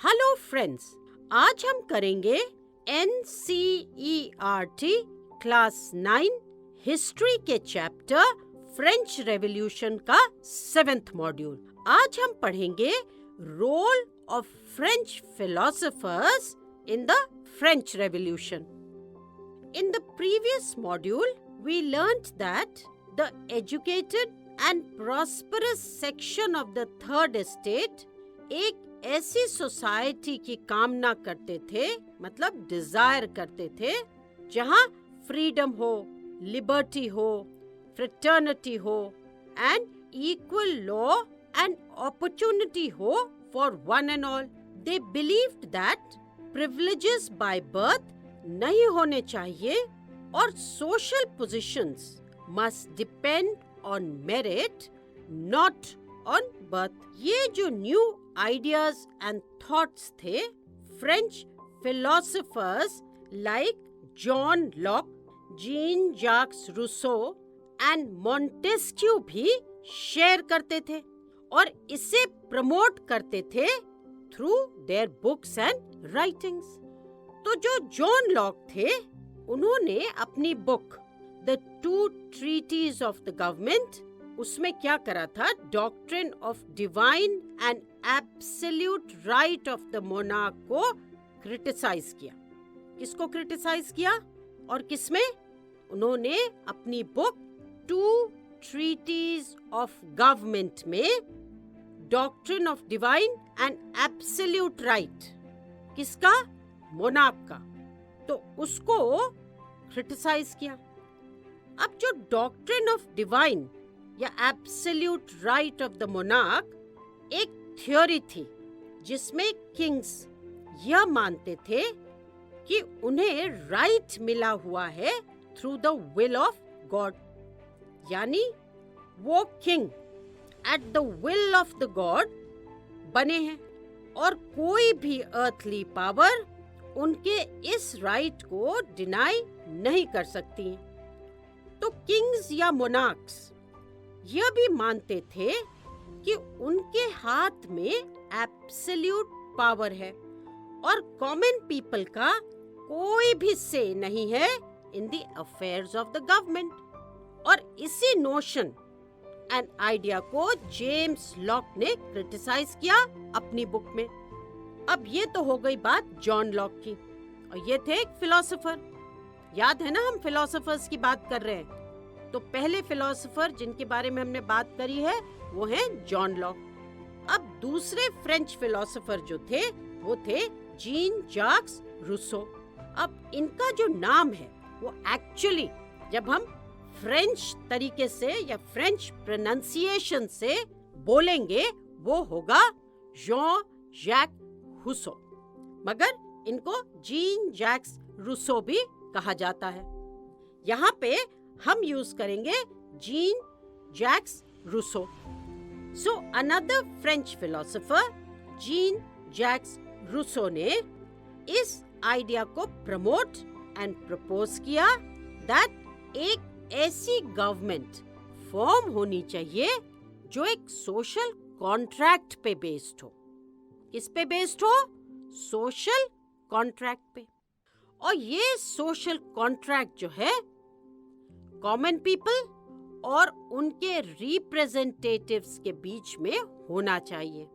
Hello friends, आज हम करेंगे NCERT क्लास 9 हिस्ट्री के चैप्टर फ्रेंच रेवोल्यूशन का 7th मॉड्यूल। आज हम पढ़ेंगे role of French philosophers in the French revolution. In the previous module, we learnt that the educated and prosperous section of the third estate एक ऐसी society की कामना करते थे, मतलब डिजायर करते थे, जहां फ्रीडम हो, लिबर्टी हो, फ्रेटर्निटी हो and equal law and opportunity हो for one and all. They believed that privileges by birth नहीं होने चाहिए और social positions must depend on merit, not on birth. ये जो न्यू आइडियाज एंड थॉट्स थे, French philosophers like John Locke, Jean Jacques Rousseau and Montesquieu भी share करते थे और इसे प्रमोट करते थे through their books and writings. तो जो जॉन लॉक थे, उन्होंने अपनी book the two treatise of the government, उसमें क्या करा था, doctrine of divine and absolute right of the monarch को क्रिटिसाइज किया। किसको क्रिटिसाइज किया और किसमें? उन्होंने अपनी book two treatise of government में doctrine of divine and absolute right, किसका? मोनार्क का, तो उसको क्रिटिसाइज किया। अब जो डॉक्ट्रिन ऑफ डिवाइन या absolute right of the monarch एक थ्योरी थी जिसमें किंग्स यह मानते थे कि उन्हें राइट मिला हुआ है through the will of God, यानी वो king at the will of the God बने हैं और कोई भी अर्थली पावर उनके इस राइट को डिनाई नहीं कर सकती। तो किंग्स या मोनार्क्स यह भी मानते थे कि उनके हाथ में एब्सोल्यूट पावर है और कॉमन पीपल का कोई भी से नहीं है in the affairs of the government. और इसी नोशन एंड आइडिया को जेम्स लॉक ने क्रिटिसाइज किया अपनी बुक में। अब ये तो हो गई बात जॉन लॉक की, और ये थे एक फिलोसोफर। याद है ना, हम फिलोसोफर्स की बात कर रहे हैं। तो पहले फिलोसोफर जिनके बारे में हमने बात करी है वो हैं जॉन लॉक। अब दूसरे फ्रेंच फिलोसोफर जो थे वो थे जीन जाक्स रूसो। अब इनका जो नाम है वो एक्चुअली जब हम फ्रेंच तरीके से या फ्रेंच प्रोनाउंसिएशन से बोलेंगे वो होगा जॉन जैक रूसो, मगर इनको जीन जैक्स रूसो भी कहा जाता है। यहाँ पे हम यूज करेंगे Jean Jacques Rousseau. So another French philosopher Jean Jacques Rousseau ने इस आइडिया को प्रमोट एंड प्रपोज किया दैट एक ऐसी गवर्नमेंट फॉर्म होनी चाहिए जो एक सोशल कॉन्ट्रैक्ट पे बेस्ड हो। किस पे बेस्ड हो? सोशल कॉन्ट्रैक्ट पे। और ये सोशल कॉन्ट्रैक्ट जो है कॉमन पीपल और उनके रिप्रेजेंटेटिव्स के बीच में होना चाहिए।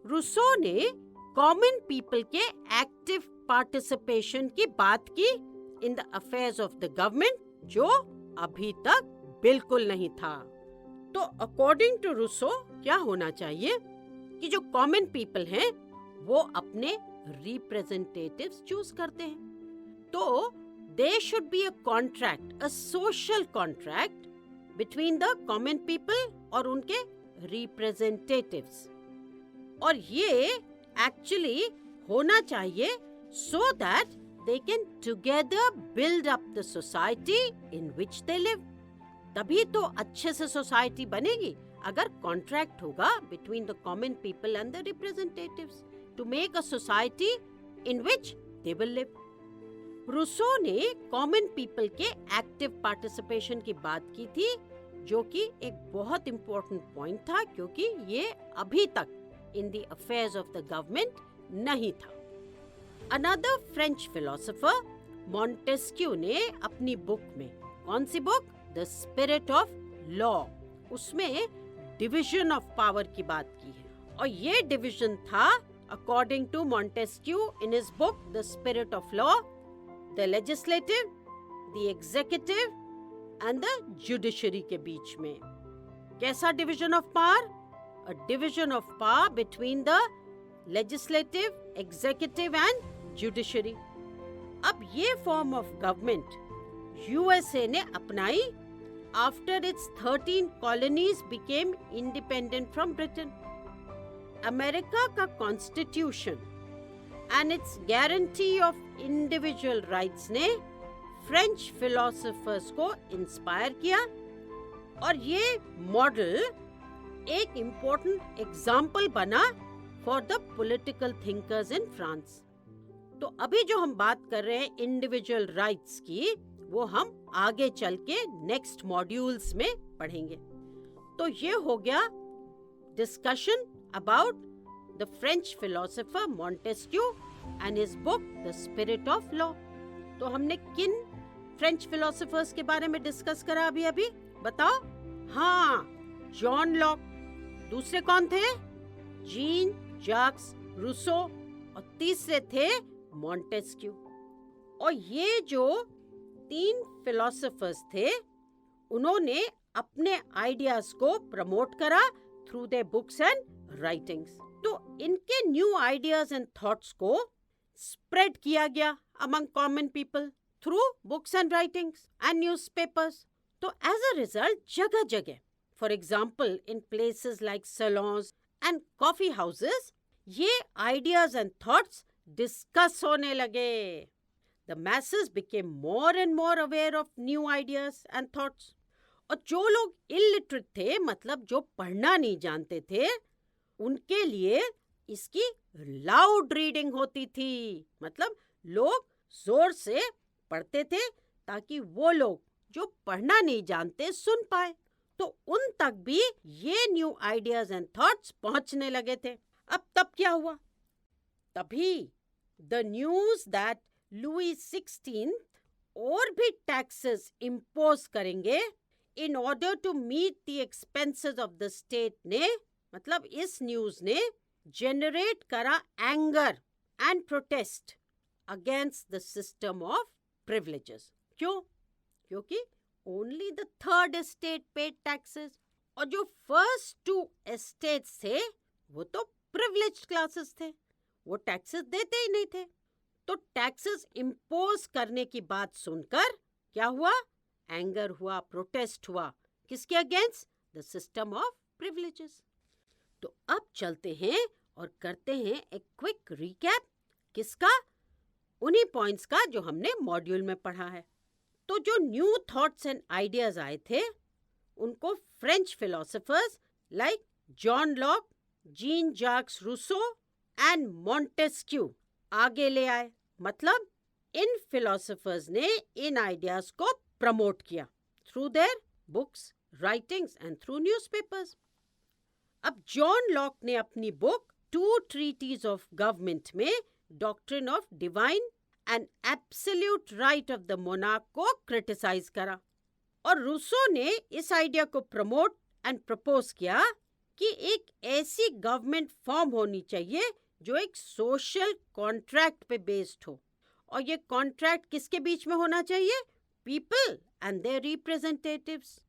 रूसो ने कॉमन पीपल के एक्टिव पार्टिसिपेशन की बात की in the affairs of the government, जो अभी तक बिल्कुल नहीं था। तो अकॉर्डिंग टू रूसो क्या होना चाहिए कि जो कॉमन पीपल हैं वो अपने रिप्रेजेंटेटिव्स चूज करते हैं। तो there should be a contract, a social contract between the common people और उनके रिप्रेजेंटेटिव्स। और ये एक्चुअली होना चाहिए so that they can together build up the society in which they live. तभी तो अच्छे से सोसाइटी बनेगी अगर कॉन्ट्रैक्ट होगा between the common people and the representatives to make a society in which they will live. Rousseau ने common people के active participation की बात की थी, जो कि एक बहुत इंपॉर्टेंट पॉइंट था, क्योंकि ये अभी तक in the affairs of the government नहीं था। अनदर फ्रेंच फिलोसोफर मॉन्टेस्क्यू ने अपनी बुक में, कौन सी बुक? द स्पिरिट ऑफ लॉ, उसमें डिवीजन ऑफ पावर की बात की है। और ये डिवीजन था, according to Montesquieu in his book the spirit of law, the legislative, the executive and the judiciary के बीच में। कैसा division of power? A division of power between the legislative, executive and judiciary. अब ये form of government USA ने अपनाई after its 13 colonies became independent from Britain. America का constitution and its guarantee of individual rights ने French philosophers को inspire किया, और ये मॉडल एक इम्पोर्टेंट एग्जाम्पल बना for the political thinkers in France. तो अभी जो हम बात कर रहे हैं इंडिविजुअल राइट्स की, वो हम आगे चल के नेक्स्ट मॉड्यूल्स में पढ़ेंगे। तो ये हो गया discussion about the French philosopher Montesquieu and his book the spirit of law. तो हमने किन फ्रेंच फिलोसोफर्स के बारे में डिस्कस करा अभी? बताओ। हाँ, जॉन लॉक। दूसरे कौन थे? Jean Jacques Rousseau. और तीसरे थे मॉन्टेस्क्यू। और ये जो 3 फिलोसोफर्स थे, उन्होंने अपने आइडियाज को प्रमोट करा through their books and writings. तो इनके न्यू आइडियाज एंड थॉट्स को स्प्रेड किया गया among common people through books and writings and newspapers. तो एज अ रिजल्ट जगह जगह, for example in places like saloons and coffee houses, ये ideas and thoughts discuss होने लगे। The masses became more and more aware of new ideas and thoughts. और जो लोग illiterate थे, मतलब जो पढ़ना नहीं जानते थे, उनके लिए इसकी लाउड रीडिंग होती थी। मतलब लोग जोर से पढ़ते थे ताकि वो लोग जो पढ़ना नहीं जानते सुन पाए। तो उन तक भी ये न्यू आइडियाज एंड थॉट्स पहुंचने लगे थे। अब तब क्या हुआ? तभी द न्यूज दैट लुई 16 और भी टैक्सेस इम्पोज करेंगे in order to meet the expenses of the state ने, मतलब इस न्यूज ने जनरेट करा anger and protest against the system of privileges. क्यों? क्योंकि only the third estate paid taxes, और जो फर्स्ट 2 एस्टेट्स थे वो तो प्रिविलेज्ड क्लासेस थे, वो टैक्सेस देते ही नहीं थे। तो टैक्सेस इम्पोज करने की बात सुनकर क्या हुआ? एंगर हुआ, प्रोटेस्ट हुआ। किसके against? The system of privileges. तो अब चलते हैं और करते हैं एक क्विक रिकैप। किसका? उन्हीं पॉइंट्स का जो हमने मॉड्यूल में पढ़ा है। तो जो न्यू थॉट्स एंड आइडियाज आए थे, उनको French philosophers like John Locke, Jean Jacques Rousseau and Montesquieu आगे ले आए। मतलब इन फिलोसोफर्स ने इन आइडियाज को प्रमोट किया through their books, writings and through newspapers. अब जॉन लॉक ने अपनी बुक 2 ट्रीटीज ऑफ गवर्नमेंट में doctrine of divine and absolute right of the monarch को क्रिटिसाइज करा, और रूसो ने इस आइडिया को प्रमोट एंड प्रपोज किया कि एक ऐसी गवर्नमेंट फॉर्म होनी चाहिए जो एक सोशल कॉन्ट्रैक्ट पे बेस्ड हो। और ये कॉन्ट्रैक्ट किसके बीच में होना चाहिए? People and their representatives.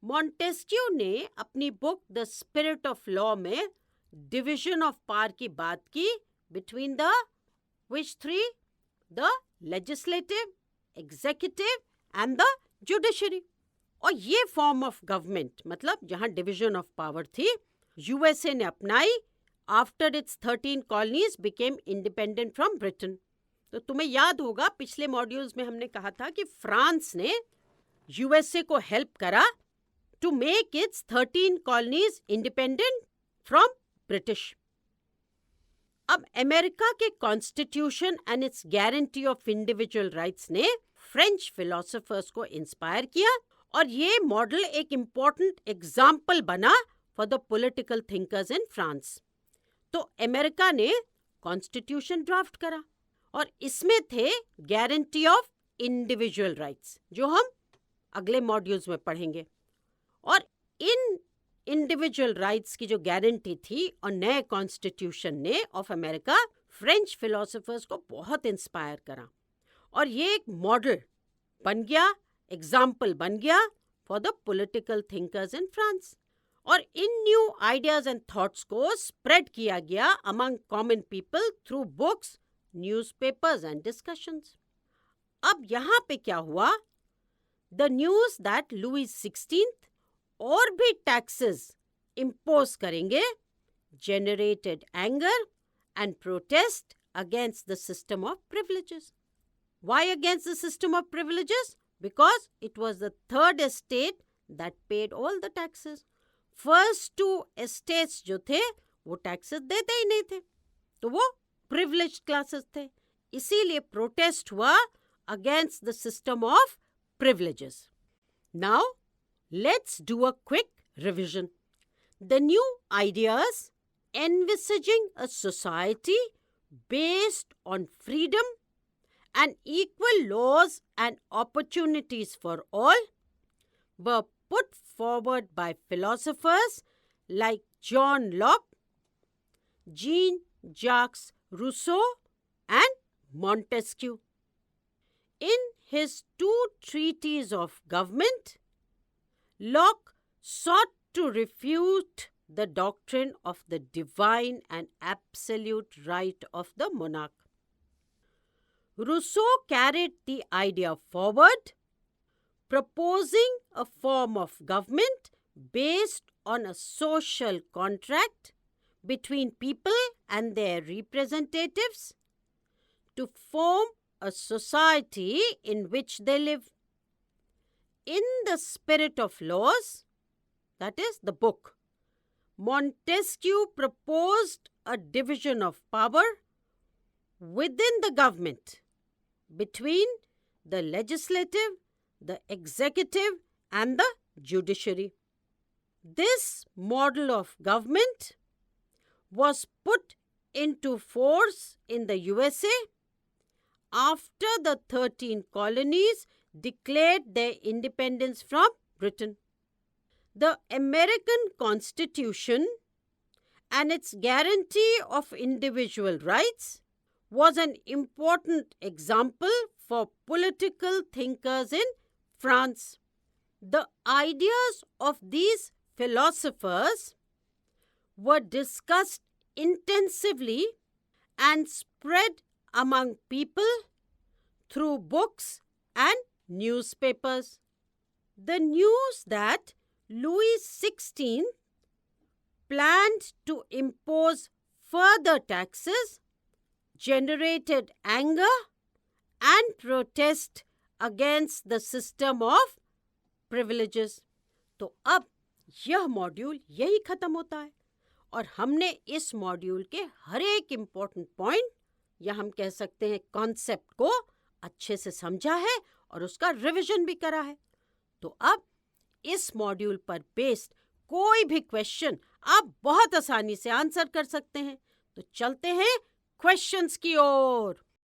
Montesquieu ने अपनी book the spirit of law में डिवीजन ऑफ पावर की बात की between the which 3? The legislative, executive and the judiciary. और ये फॉर्म ऑफ गवर्नमेंट, मतलब जहां डिवीजन ऑफ पावर थी, यूएसए ने अपनाई after its 13 colonies became independent from Britain. तो तुम्हें याद होगा पिछले मॉड्यूल्स में हमने कहा था कि फ्रांस ने यूएसए को हेल्प करा to make its 13 colonies independent from British. अब अमेरिका के constitution and its guarantee of individual rights ने फ्रेंच फिलोसोफर्स को इंस्पायर किया, और ये मॉडल एक इम्पॉर्टेंट एग्जाम्पल बना for the political thinkers in France. तो अमेरिका ने कॉन्स्टिट्यूशन ड्राफ्ट करा और इसमें थे गारंटी ऑफ इंडिविजुअल राइट्स, जो हम अगले मॉड्यूल्स में पढ़ेंगे। और इन इंडिविजुअल राइट्स की जो गारंटी थी और नए कॉन्स्टिट्यूशन ने ऑफ अमेरिका फ्रेंच फिलोसोफर्स को बहुत इंस्पायर करा और ये एक मॉडल बन गया, एग्जाम्पल बन गया for the political thinkers in France. और इन न्यू आइडियाज एंड थॉट्स को स्प्रेड किया गया among common people through books, newspapers and discussions. अब यहाँ पे क्या हुआ? The news that Louis 16th और भी टैक्सेस इम्पोज करेंगे generated anger and protest against the system of privileges. Why against the system of privileges? Because it was the third estate that paid all the taxes. First two estates जो थे वो taxes देते ही नहीं थे, तो वो privileged classes थे, इसीलिए protest हुआ against the system of privileges. Now, let's do a quick revision. The new ideas envisaging a society based on freedom and equal laws and opportunities for all were put forward by philosophers like John Locke, Jean-Jacques Rousseau, and Montesquieu. In his two treatises of government, Locke sought to refute the doctrine of the divine and absolute right of the monarch. Rousseau carried the idea forward, proposing a form of government based on a social contract between people and their representatives to form a society in which they live. In the Spirit of Laws, that is the book, Montesquieu proposed a division of power within the government between the legislative, the executive, and the judiciary. This model of government was put into force in the USA after the 13 colonies declared their independence from Britain. The American Constitution and its guarantee of individual rights was an important example for political thinkers in France. The ideas of these philosophers were discussed intensively and spread among people through books and newspapers. The news that Louis XVI planned to impose further taxes generated anger and protest against the system of privileges. तो अब यह module यही खत्म होता है और हमने इस मॉड्यूल के हर एक इम्पोर्टेंट पॉइंट या हम कह सकते हैं कॉन्सेप्ट को अच्छे से समझा है और उसका रिवीजन भी करा है। तो अब इस मॉड्यूल पर बेस्ड कोई भी क्वेश्चन आप बहुत आसानी से आंसर कर सकते हैं। तो चलते हैं क्वेश्चंस की ओर।